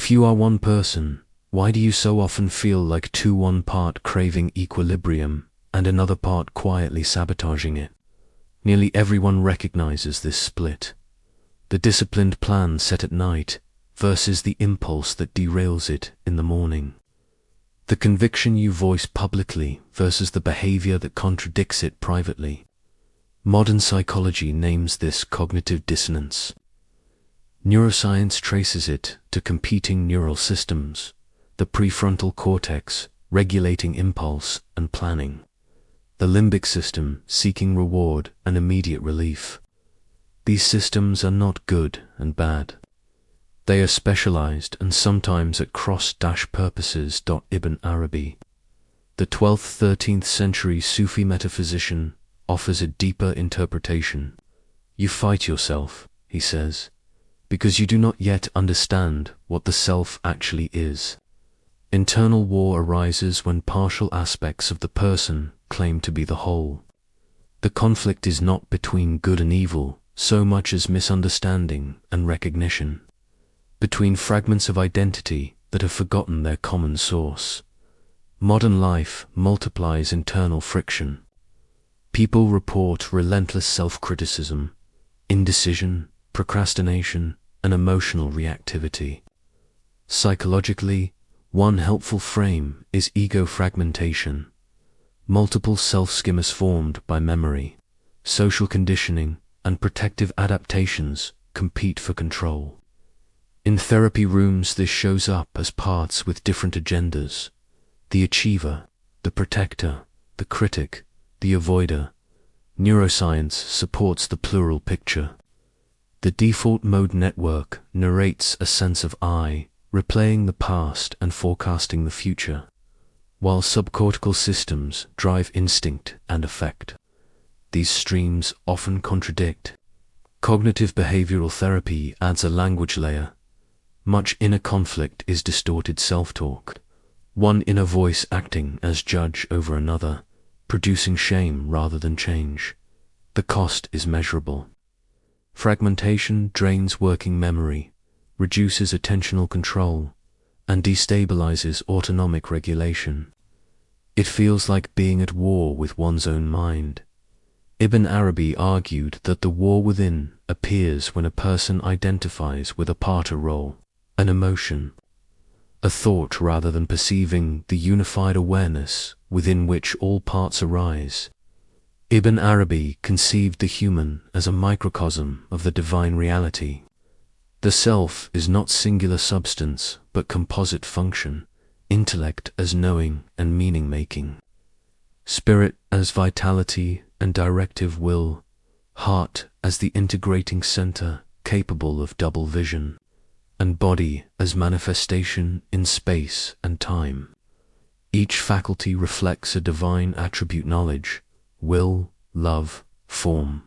If you are one person, why do you so often feel like one part craving equilibrium and another part quietly sabotaging it? Nearly everyone recognizes this split. The disciplined plan set at night versus the impulse that derails it in the morning. The conviction you voice publicly versus the behavior that contradicts it privately. Modern psychology names this cognitive dissonance. Neuroscience traces it to competing neural systems, the prefrontal cortex regulating impulse and planning, the limbic system seeking reward and immediate relief. These systems are not good and bad. They are specialized and sometimes at cross-purposes. Ibn Arabi, the 12th–13th century Sufi metaphysician, offers a deeper interpretation. You fight yourself, he says, because you do not yet understand what the self actually is. Internal war arises when partial aspects of the person claim to be the whole. The conflict is not between good and evil so much as misunderstanding and recognition, between fragments of identity that have forgotten their common source. Modern life multiplies internal friction. People report relentless self-criticism, indecision, procrastination, and emotional reactivity. Psychologically, one helpful frame is ego fragmentation. Multiple self-schemas formed by memory, social conditioning, and protective adaptations compete for control. In therapy rooms, this shows up as parts with different agendas: the achiever, the protector, the critic, the avoider. Neuroscience supports the plural picture. The default mode network narrates a sense of I, replaying the past and forecasting the future, while subcortical systems drive instinct and affect. These streams often contradict. Cognitive behavioral therapy adds a language layer. Much inner conflict is distorted self-talk, one inner voice acting as judge over another, producing shame rather than change. The cost is measurable. Fragmentation drains working memory, reduces attentional control, and destabilizes autonomic regulation. It feels like being at war with one's own mind. Ibn Arabi argued that the war within appears when a person identifies with a part or role, an emotion, a thought, rather than perceiving the unified awareness within which all parts arise. Ibn Arabi conceived the human as a microcosm of the divine reality. The self is not singular substance, but composite function, intellect as knowing and meaning-making, spirit as vitality and directive will, heart as the integrating center capable of double vision, and body as manifestation in space and time. Each faculty reflects a divine attribute: knowledge, will, love, form.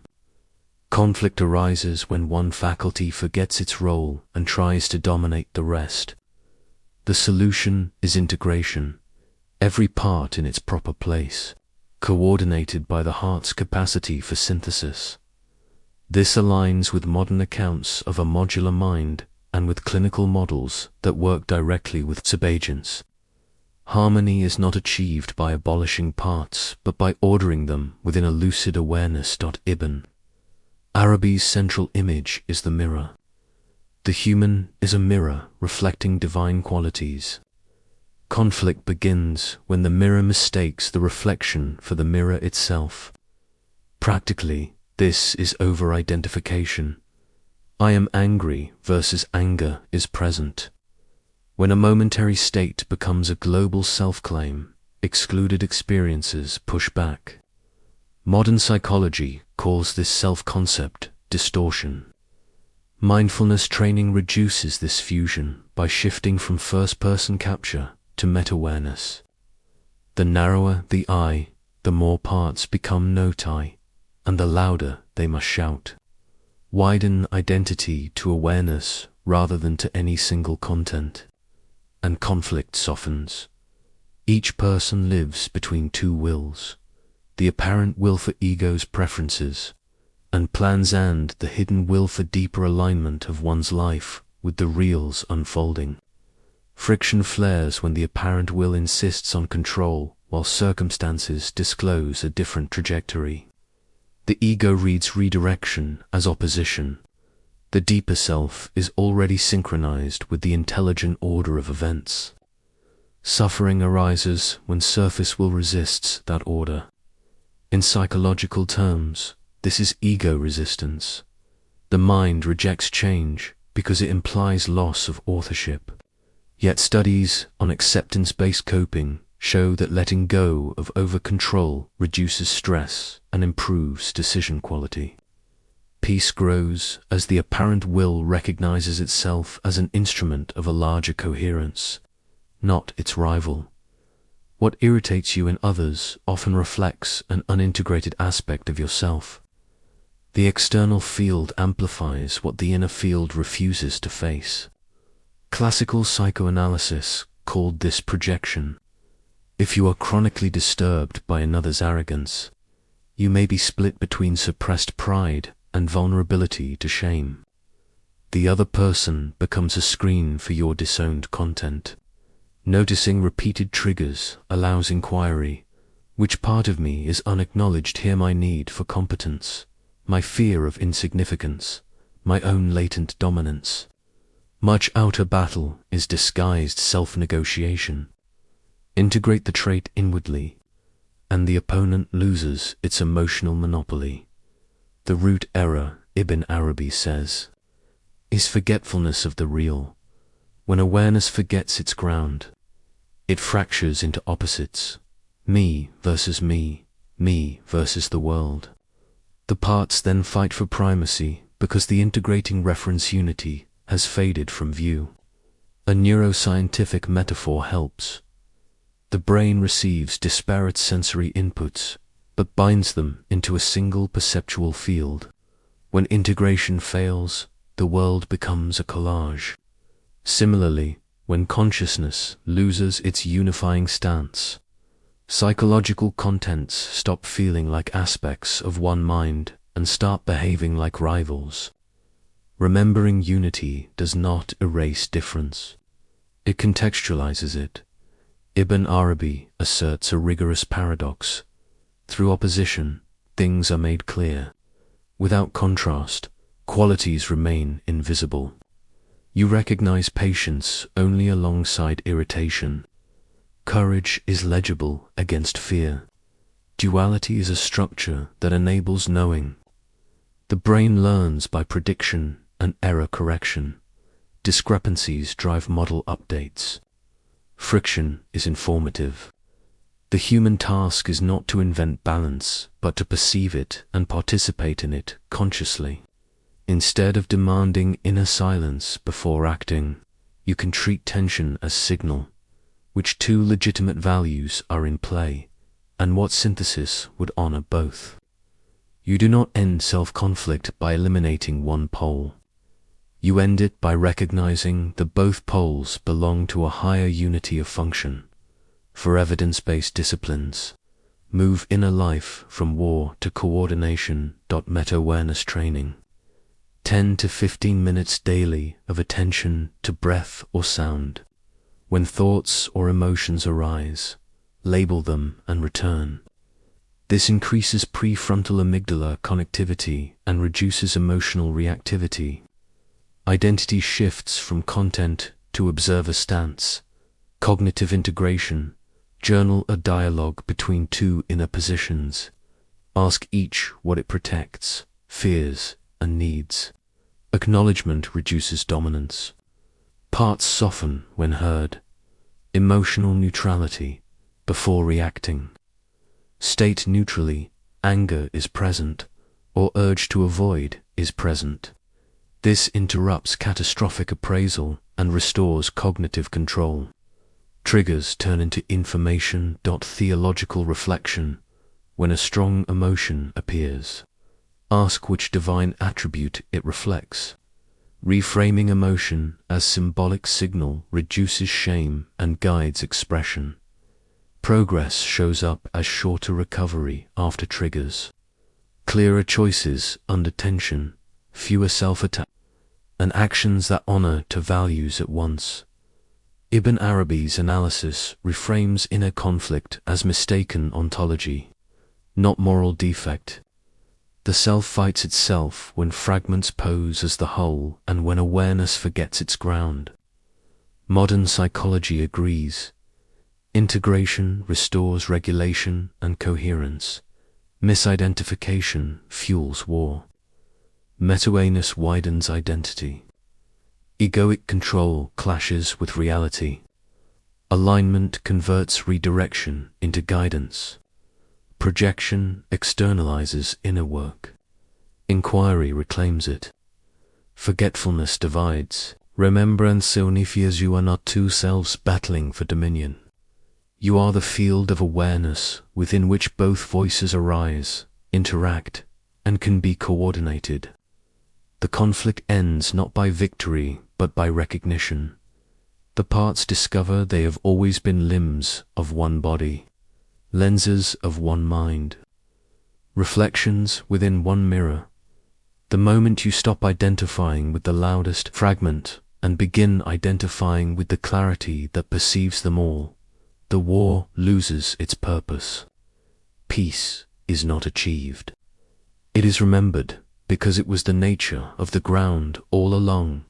Conflict arises when one faculty forgets its role and tries to dominate the rest. The solution is integration, every part in its proper place, coordinated by the heart's capacity for synthesis. This aligns with modern accounts of a modular mind and with clinical models that work directly with subagents. Harmony is not achieved by abolishing parts, but by ordering them within a lucid awareness. Ibn Arabi's central image is the mirror. The human is a mirror reflecting divine qualities. Conflict begins when the mirror mistakes the reflection for the mirror itself. Practically, this is over-identification. I am angry versus anger is present. When a momentary state becomes a global self-claim, excluded experiences push back. Modern psychology calls this self-concept distortion. Mindfulness training reduces this fusion by shifting from first-person capture to meta-awareness. The narrower the I, the more parts become notai, and the louder they must shout. Widen identity to awareness rather than to any single content, and conflict softens. Each person lives between two wills, the apparent will for ego's preferences and plans and the hidden will for deeper alignment of one's life with the real's unfolding. Friction flares when the apparent will insists on control, while circumstances disclose a different trajectory. The ego reads redirection as opposition. The deeper self is already synchronized with the intelligent order of events. Suffering arises when surface will resists that order. In psychological terms, this is ego resistance. The mind rejects change because it implies loss of authorship. Yet studies on acceptance-based coping show that letting go of over-control reduces stress and improves decision quality. Peace grows as the apparent will recognizes itself as an instrument of a larger coherence, not its rival. What irritates you in others often reflects an unintegrated aspect of yourself. The external field amplifies what the inner field refuses to face. Classical psychoanalysis called this projection. If you are chronically disturbed by another's arrogance, you may be split between suppressed pride and vulnerability to shame. The other person becomes a screen for your disowned content. Noticing repeated triggers allows inquiry. Which part of me is unacknowledged here? My need for competence, my fear of insignificance, my own latent dominance. Much outer battle is disguised self-negotiation. Integrate the trait inwardly, and the opponent loses its emotional monopoly. The root error, Ibn Arabi says, is forgetfulness of the real. When awareness forgets its ground, it fractures into opposites, me versus me versus the world. The parts then fight for primacy because the integrating reference unity has faded from view. A neuroscientific metaphor helps. The brain receives disparate sensory inputs, but binds them into a single perceptual field. When integration fails, the world becomes a collage. Similarly, when consciousness loses its unifying stance, psychological contents stop feeling like aspects of one mind and start behaving like rivals. Remembering unity does not erase difference. It contextualizes it. Ibn Arabi asserts a rigorous paradox. Through opposition, things are made clear. Without contrast, qualities remain invisible. You recognize patience only alongside irritation. Courage is legible against fear. Duality is a structure that enables knowing. The brain learns by prediction and error correction. Discrepancies drive model updates. Friction is informative. The human task is not to invent balance, but to perceive it and participate in it consciously. Instead of demanding inner silence before acting, you can treat tension as signal. Which two legitimate values are in play, and what synthesis would honor both? You do not end self-conflict by eliminating one pole. You end it by recognizing that both poles belong to a higher unity of function. For evidence-based disciplines, move inner life from war to coordination. Meta-awareness training. 10 to 15 minutes daily of attention to breath or sound. When thoughts or emotions arise, label them and return. This increases prefrontal amygdala connectivity and reduces emotional reactivity. Identity shifts from content to observer stance. Cognitive integration. Journal a dialogue between two inner positions. Ask each what it protects, fears, and needs. Acknowledgement reduces dominance. Parts soften when heard. Emotional neutrality before reacting. State neutrally, anger is present, or urge to avoid is present. This interrupts catastrophic appraisal and restores cognitive control. Triggers turn into information. Theological reflection. When a strong emotion appears, ask which divine attribute it reflects. Reframing emotion as symbolic signal reduces shame and guides expression. Progress shows up as shorter recovery after triggers. Clearer choices under tension, fewer self-attacks, and actions that honor to values at once. Ibn Arabi's analysis reframes inner conflict as mistaken ontology, not moral defect. The self fights itself when fragments pose as the whole and when awareness forgets its ground. Modern psychology agrees. Integration restores regulation and coherence. Misidentification fuels war. Meta-awareness widens identity. Egoic control clashes with reality. Alignment converts redirection into guidance. Projection externalizes inner work. Inquiry reclaims it. Forgetfulness divides. Remembrance unifies. You are not two selves battling for dominion. You are the field of awareness within which both voices arise, interact, and can be coordinated. The conflict ends not by victory, but by recognition. The parts discover they have always been limbs of one body, lenses of one mind, reflections within one mirror. The moment you stop identifying with the loudest fragment and begin identifying with the clarity that perceives them all, the war loses its purpose. Peace is not achieved. It is remembered because it was the nature of the ground all along